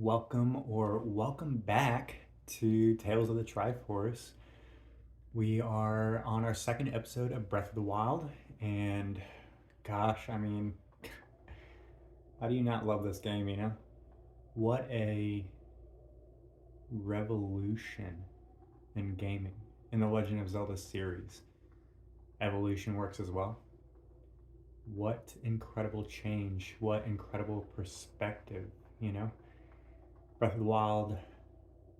Welcome back to Tales of the Triforce. We are on our second episode of Breath of the Wild, and gosh, how do you not love this game, you know? What a revolution in gaming in the Legend of Zelda series. Evolution works as well. What incredible change, what incredible perspective, you know? Breath of the Wild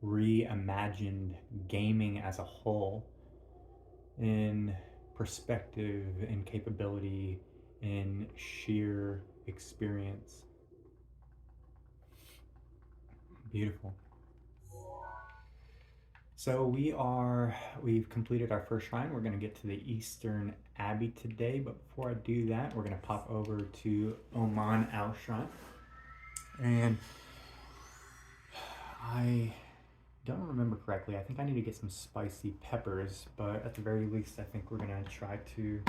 reimagined gaming as a whole in perspective, in capability, in sheer experience. Beautiful. So we've completed our first shrine. We're going to get to the Eastern Abbey today, but before I do that, we're going to pop over to Oman Al Shrine. And I don't remember correctly. I think I need to get some spicy peppers, but at the very least, I think we're going to try to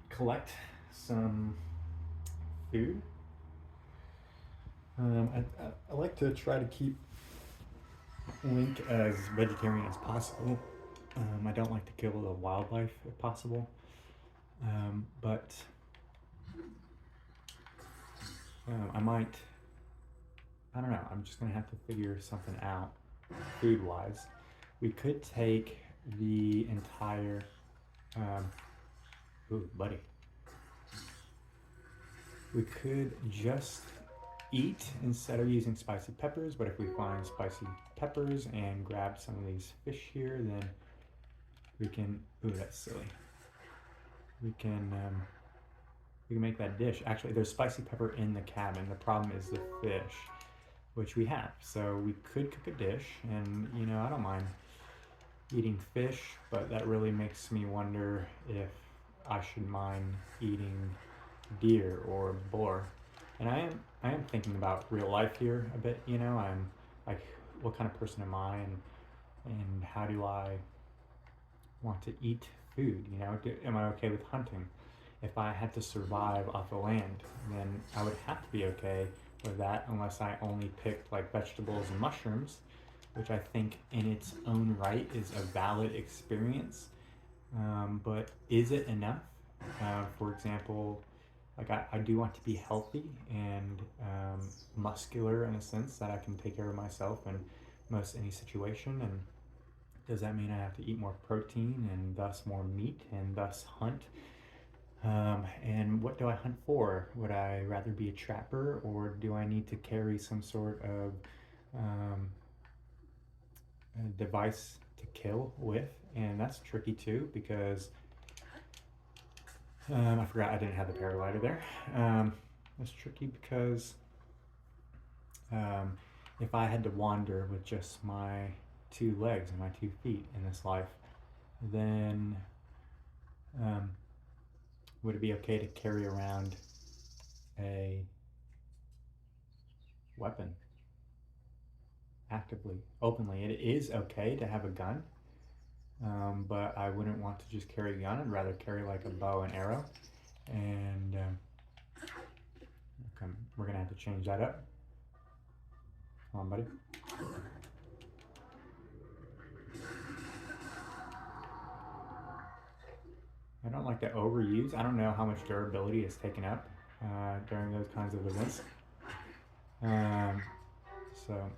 collect some food. I like to try to keep Link as vegetarian as possible. I don't like to kill the wildlife if possible, but I might. I don't know. I'm just gonna have to figure something out, food-wise. We could take the entire. Ooh, buddy. We could just eat instead of using spicy peppers, but if we find spicy peppers and grab some of these fish here, then we can. Ooh, that's silly. We can make that dish. Actually, there's spicy pepper in the cabin. The problem is the fish, which we have. So we could cook a dish, and I don't mind eating fish, but that really makes me wonder if I should mind eating deer or boar. And I am thinking about real life here a bit. I'm like, what kind of person am I, and how do I want to eat food? Am I okay with hunting? If I had to survive off the land, then I would have to be okay with that, unless I only picked like vegetables and mushrooms, which I think in its own right is a valid experience. But is it enough? For example, like I do want to be healthy and muscular in a sense that I can take care of myself in most any situation. And does that mean I have to eat more protein and thus more meat and thus hunt? And what do I hunt for? Would I rather be a trapper, or do I need to carry some sort of a device to kill with? And that's tricky too, because I forgot I didn't have the paraglider there. It's tricky because if I had to wander with just my two legs and my 2 feet in this life, then would it be okay to carry around a weapon actively, openly? It is okay to have a gun, but I wouldn't want to just carry a gun. I'd rather carry like a bow and arrow. And okay, we're gonna have to change that up. Come on, buddy. I don't like to overuse. I don't know how much durability is taken up during those kinds of events. So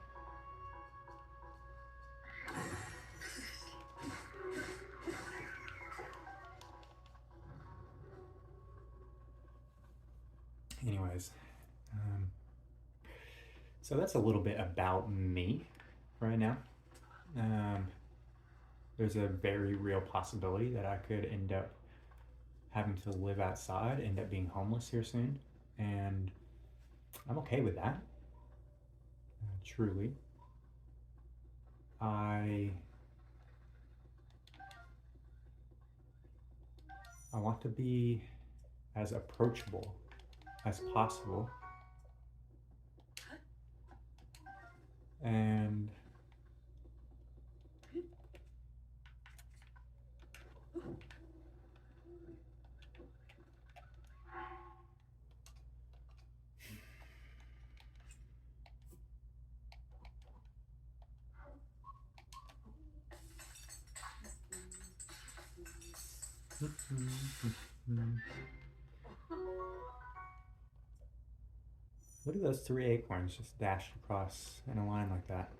anyways, so that's a little bit about me right now. There's a very real possibility that I could end up having to live outside, end up being homeless here soon, and I'm okay with that. Truly, I want to be as approachable as possible, and Look at those 3 acorns just dashed across in a line like that.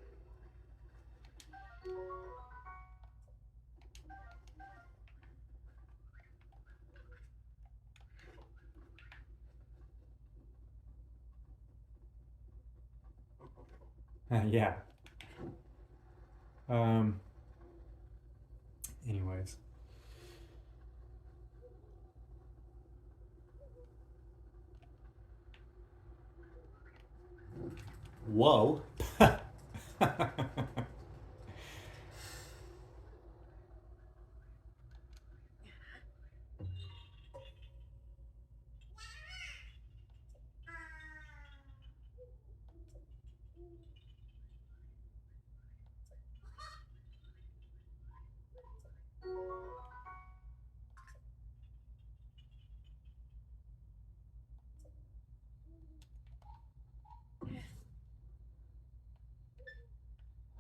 Yeah. Anyways. Whoa.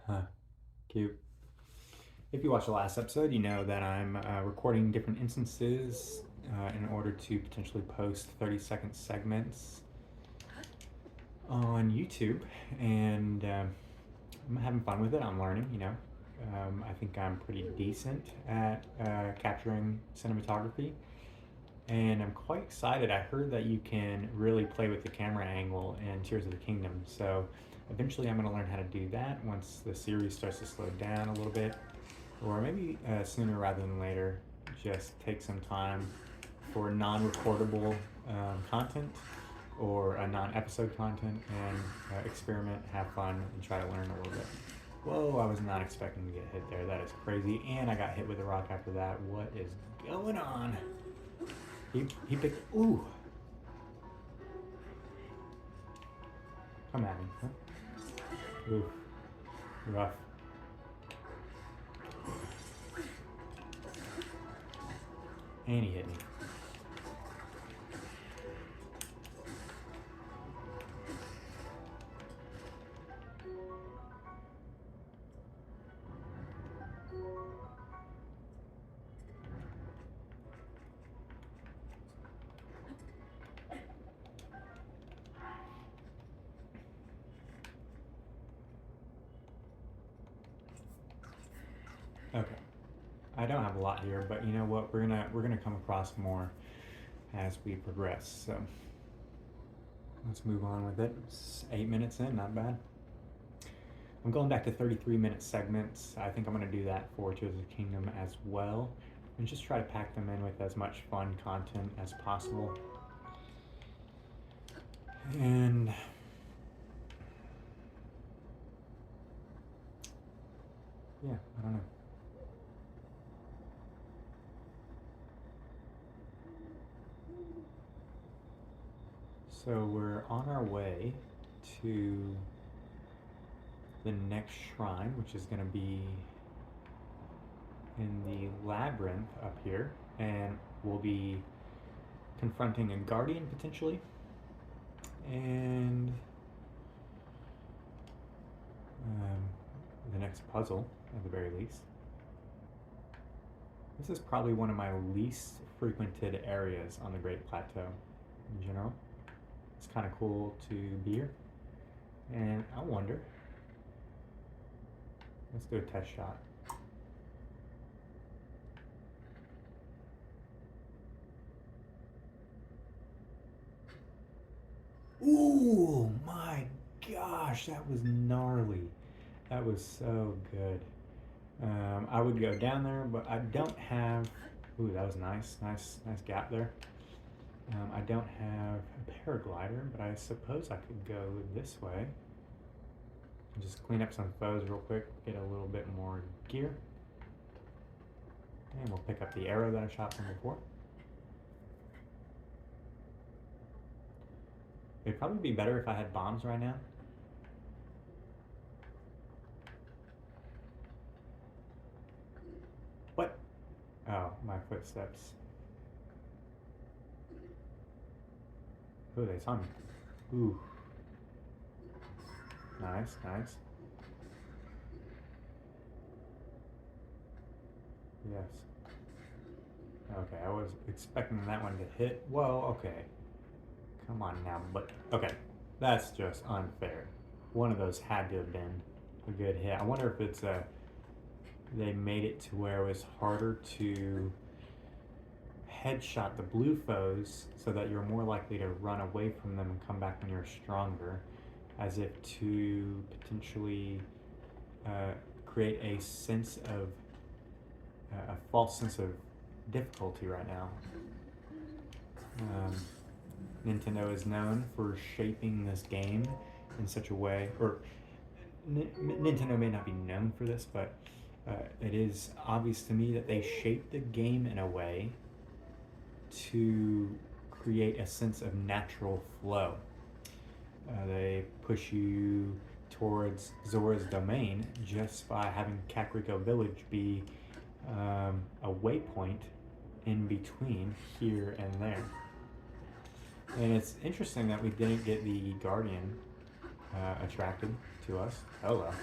Huh. Cute. If you watched the last episode, you know that I'm recording different instances in order to potentially post 30-second segments on YouTube, and I'm having fun with it. I'm learning, you know. I think I'm pretty decent at capturing cinematography, and I'm quite excited. I heard that you can really play with the camera angle in Tears of the Kingdom, so eventually I'm going to learn how to do that once the series starts to slow down a little bit, or maybe sooner rather than later, just take some time for non-recordable content or a non-episode content and experiment, have fun, and try to learn a little bit. Whoa, I was not expecting to get hit there. That is crazy. And I got hit with a rock after that. What is going on? He picked... Ooh. Come at me, huh? Ooh. Rough. And he hit me. Okay. I don't have a lot here, but you know what? We're gonna come across more as we progress. So let's move on with it. It's 8 minutes in, not bad. I'm going back to 33-minute segments. I think I'm gonna do that for Tears of the Kingdom as well, and just try to pack them in with as much fun content as possible. And yeah, I don't know. So we're on our way to the next shrine, which is going to be in the labyrinth up here, and we'll be confronting a guardian potentially, and the next puzzle at the very least. This is probably one of my least frequented areas on the Great Plateau in general. It's kind of cool to be here, and I wonder, let's do a test shot. Ooh, my gosh, that was gnarly. That was so good. I would go down there, but I don't have... Ooh, that was nice. Nice gap there. I don't have a paraglider, but I suppose I could go this way. Just clean up some foes real quick, get a little bit more gear. And we'll pick up the arrow that I shot from before. It'd probably be better if I had bombs right now. What? Oh, my footsteps. Ooh, they saw me. Ooh. Nice. Yes. Okay, I was expecting that one to hit. Well, okay. Come on now, but okay. That's just unfair. One of those had to have been a good hit. I wonder if it's they made it to where it was harder to headshot the blue foes so that you're more likely to run away from them and come back when you're stronger, as if to potentially create a sense of a false sense of difficulty right now. Nintendo is known for shaping this game in such a way, or Nintendo may not be known for this, but it is obvious to me that they shape the game in a way to create a sense of natural flow. They push you towards Zora's domain just by having Kakariko Village be a waypoint in between here and there. And it's interesting that we didn't get the Guardian attracted to us. Oh well.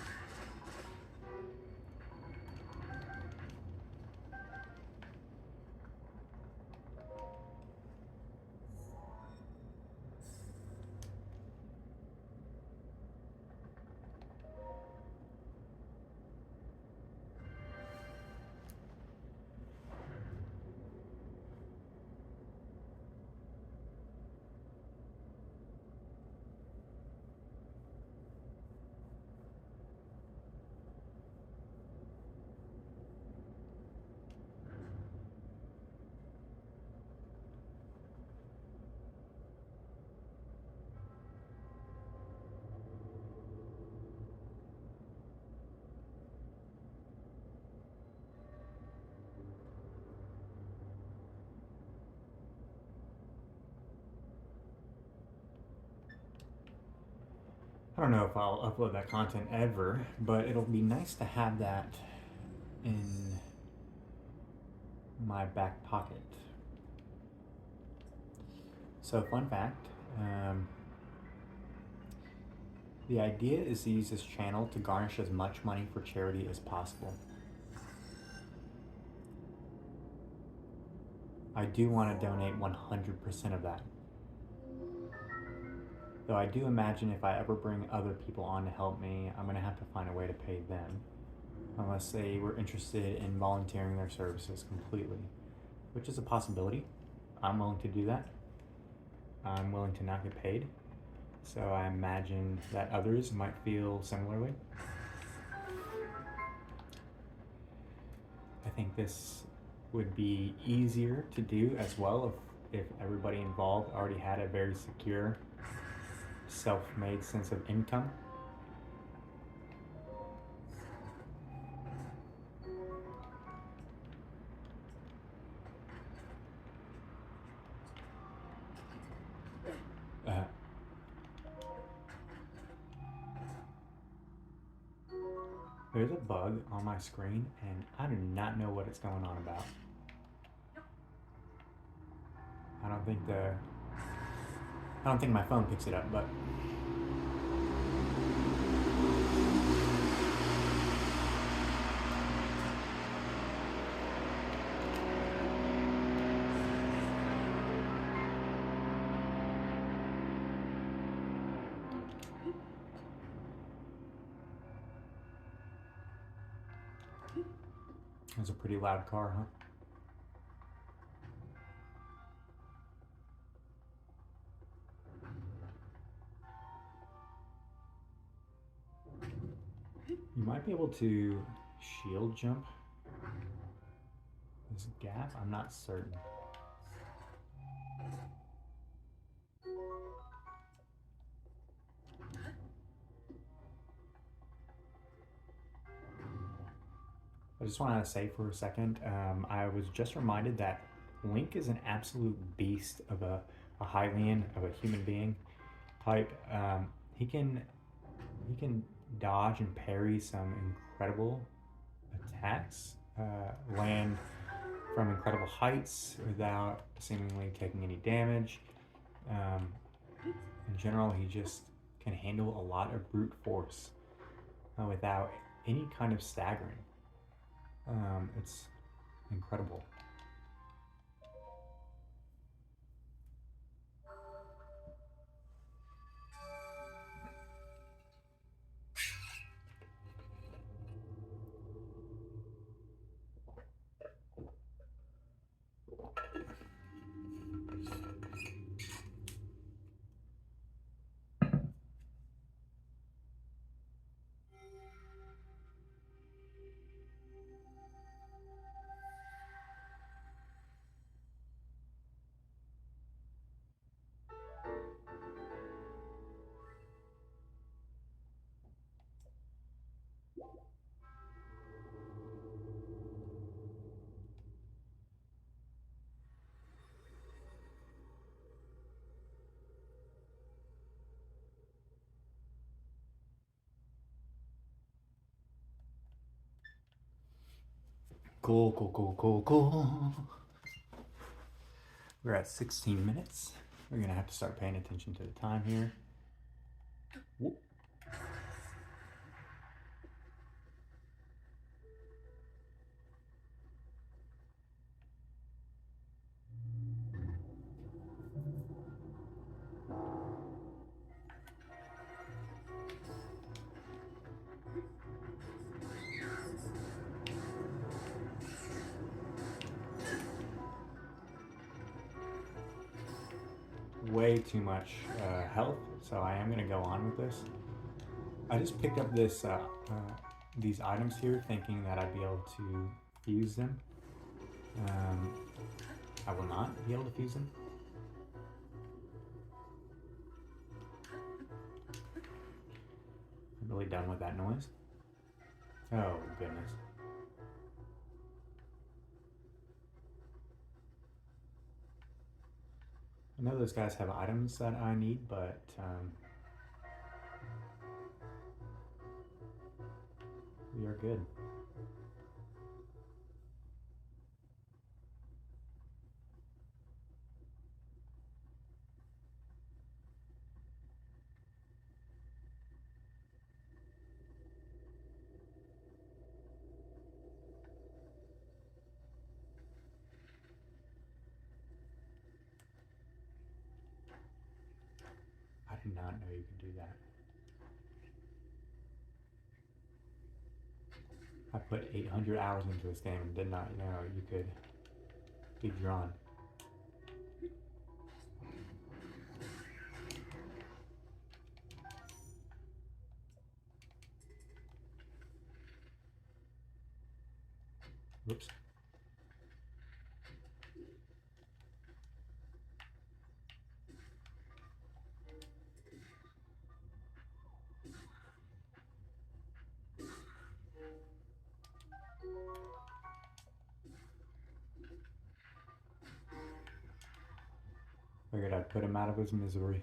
I don't know if I'll upload that content ever, but it'll be nice to have that in my back pocket. So, fun fact, the idea is to use this channel to garnish as much money for charity as possible. I do want to donate 100% of that. Though I do imagine if I ever bring other people on to help me, I'm going to have to find a way to pay them. Unless they were interested in volunteering their services completely, which is a possibility. I'm willing to do that. I'm willing to not get paid. So I imagine that others might feel similarly. I think this would be easier to do as well if everybody involved already had a very secure, self-made sense of income. There's a bug on my screen and I do not know what it's going on about. I don't think my phone picks it up, but it's a pretty loud car, huh? You might be able to shield jump this gap. I'm not certain. I just want to say for a second, I was just reminded that Link is an absolute beast of a Hylian, of a human being type. He can dodge and parry some incredible attacks, land from incredible heights without seemingly taking any damage. In general, he just can handle a lot of brute force without any kind of staggering. It's incredible. Cool. We're at 16 minutes. We're gonna have to start paying attention to the time here. Whoop. Way too much health, so I am gonna go on with this. I just picked up these items here thinking that I'd be able to fuse them. I will not be able to fuse them. I'm really done with that noise. Oh goodness. I know those guys have items that I need, but we are good. I did not know you could do that. I put 800 hours into this game and did not know you could be drawn. Whoops. Figured I'd put him out of his misery.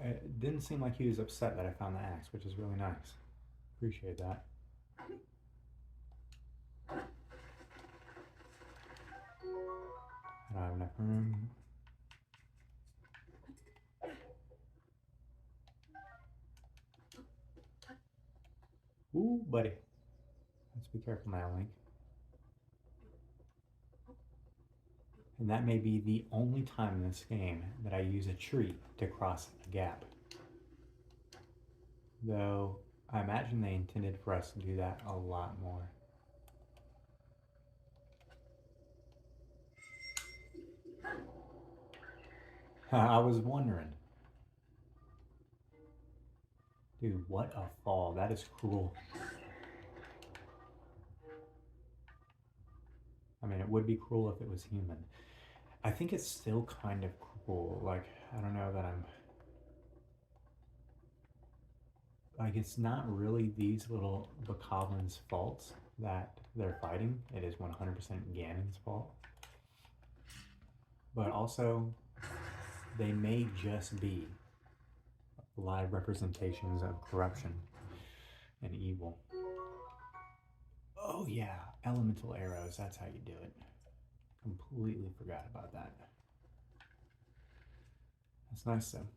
It didn't seem like he was upset that I found the axe, which is really nice. Appreciate that. I don't have enough room. Ooh, buddy. Let's be careful now, Link. And that may be the only time in this game that I use a tree to cross a gap. Though, I imagine they intended for us to do that a lot more. I was wondering. Dude, what a fall. That is cruel. I mean, it would be cruel if it was human. I think it's still kind of cruel. Like, I don't know that I'm... Like, it's not really these little bokoblins' faults that they're fighting. It is 100% Ganon's fault. But also, they may just be live representations of corruption and evil. Oh yeah, elemental arrows, that's how you do it. Completely forgot about that. That's nice though.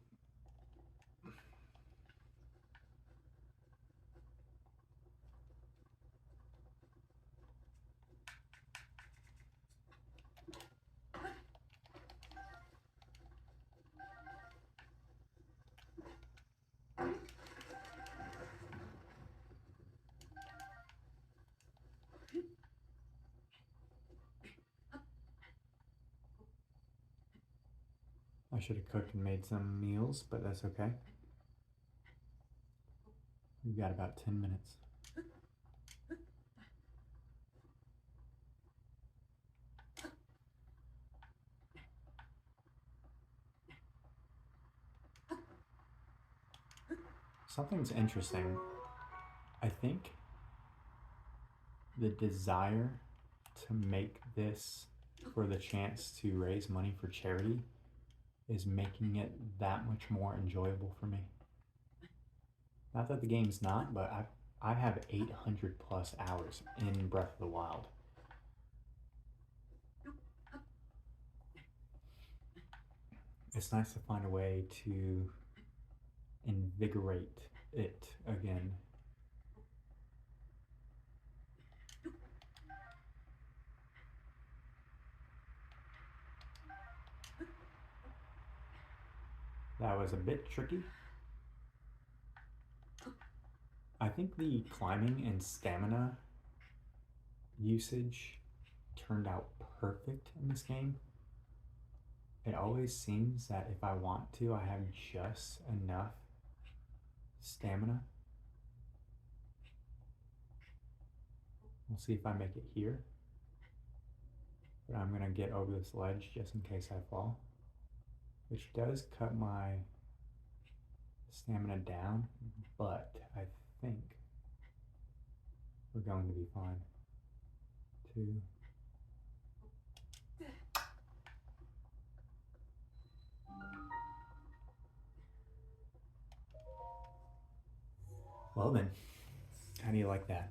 I should have cooked and made some meals, but that's okay. We've got about 10 minutes. Something's interesting. I think the desire to make this for the chance to raise money for charity is making it that much more enjoyable for me. Not that the game's not, but I have 800 plus hours in Breath of the Wild. It's nice to find a way to invigorate it again. That was a bit tricky. I think the climbing and stamina usage turned out perfect in this game. It always seems that if I want to, I have just enough stamina. We'll see if I make it here. But I'm gonna get over this ledge just in case I fall, which does cut my stamina down, but I think we're going to be fine. 2. Well then, how do you like that?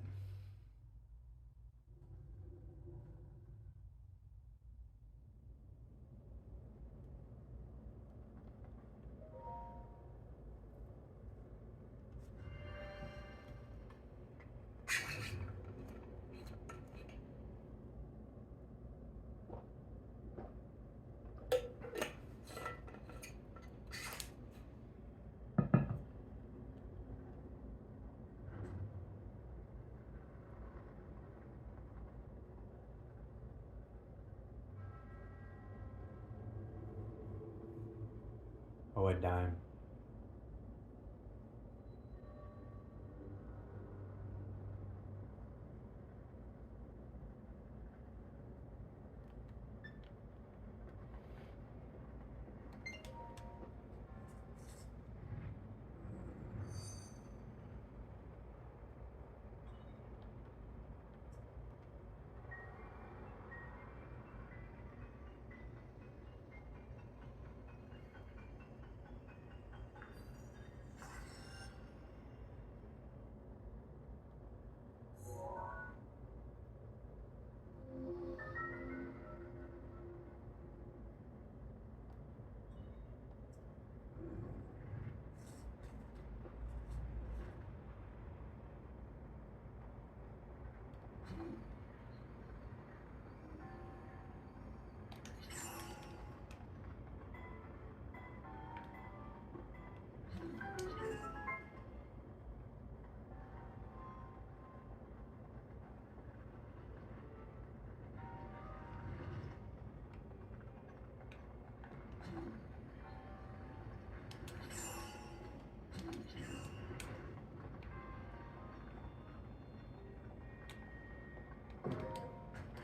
Oh, a dime.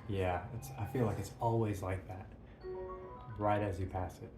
Yeah, I feel like it's always like that, right as you pass it.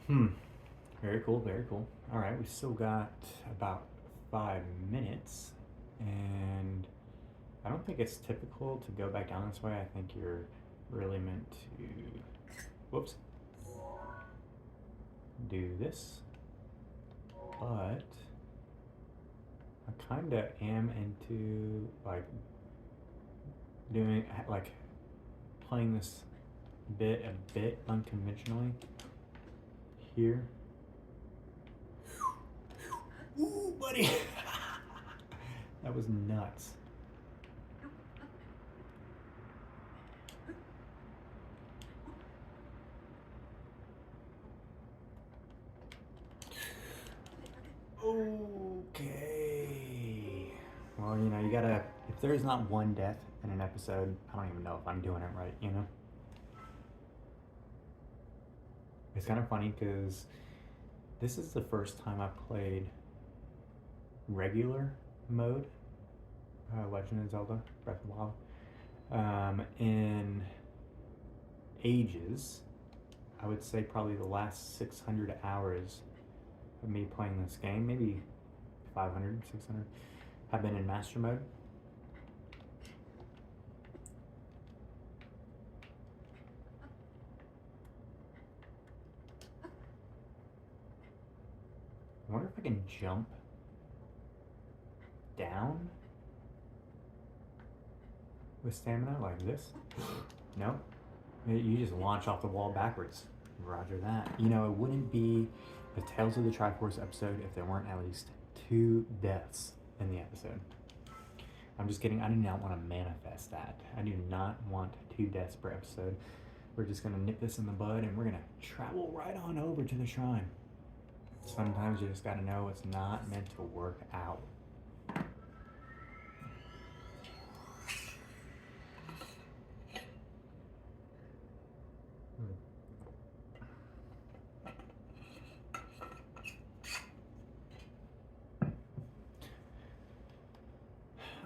Hmm. Very cool, very cool. All right, we still got about 5 minutes, and I don't think it's typical to go back down this way. I think you're really meant to, whoops, do this. But I kind of am into like doing like playing this bit a bit unconventionally here. Ooh, buddy. That was nuts. Okay. Well, you gotta, if there's not one death in an episode, I don't even know if I'm doing it right, you know? It's kind of funny because this is the first time I played regular mode, Legend of Zelda Breath of the Wild, in ages. I would say probably the last 600 hours of me playing this game, maybe 500, 600, have been in master mode. I wonder if I can jump down with stamina like this. No, you just launch off the wall backwards. Roger that. It wouldn't be a Tales of the Triforce episode if there weren't at least 2 deaths in the episode. I'm just kidding. I do not want to manifest that. I do not want 2 deaths per episode. We're just going to nip this in the bud and we're going to travel right on over to the shrine. Sometimes you just got to know it's not meant to work out.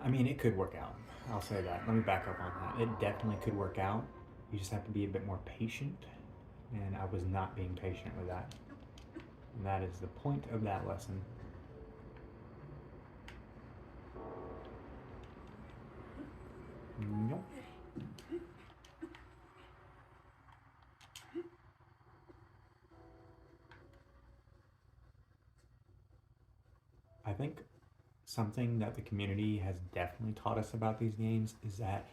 I mean, it could work out. I'll say that. Let me back up on that. It definitely could work out. You just have to be a bit more patient. And I was not being patient with that. And that is the point of that lesson. Nope. I think something that the community has definitely taught us about these games is that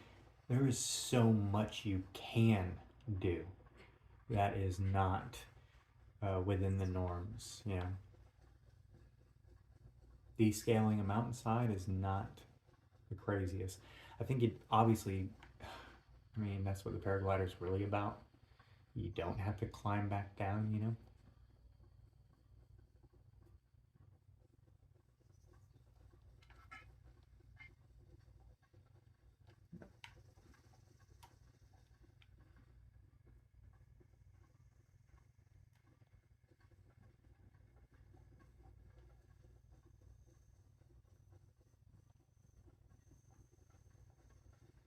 there is so much you can do that is not within the norms. Descaling a mountainside is not the craziest. I think it obviously, I mean, that's what the paraglider is really about. you don't have to climb back down, you know?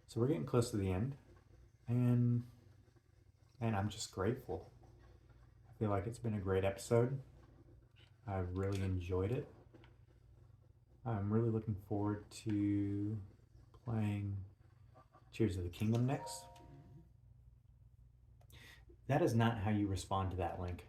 So we're getting close to the end, and I'm just grateful. I feel like it's been a great episode. I've really enjoyed it. I'm really looking forward to playing Tears of the Kingdom next. That is not how you respond to that link.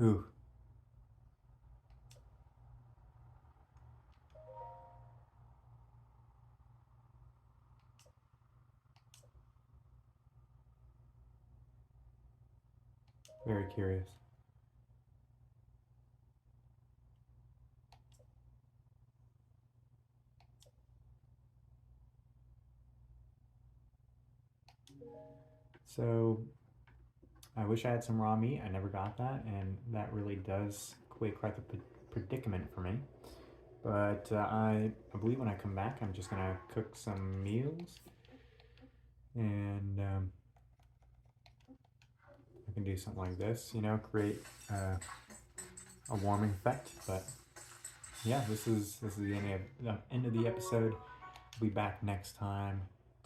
Ooh. Very curious. So I wish I had some raw meat. I never got that, and that really does create quite the predicament for me. But I believe when I come back, I'm just gonna cook some meals, and I can do something like this, you know, create a warming effect. But yeah, this is the end of the episode. We'll be back next time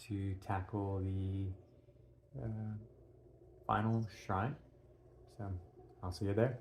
to tackle the final shrine. So I'll see you there.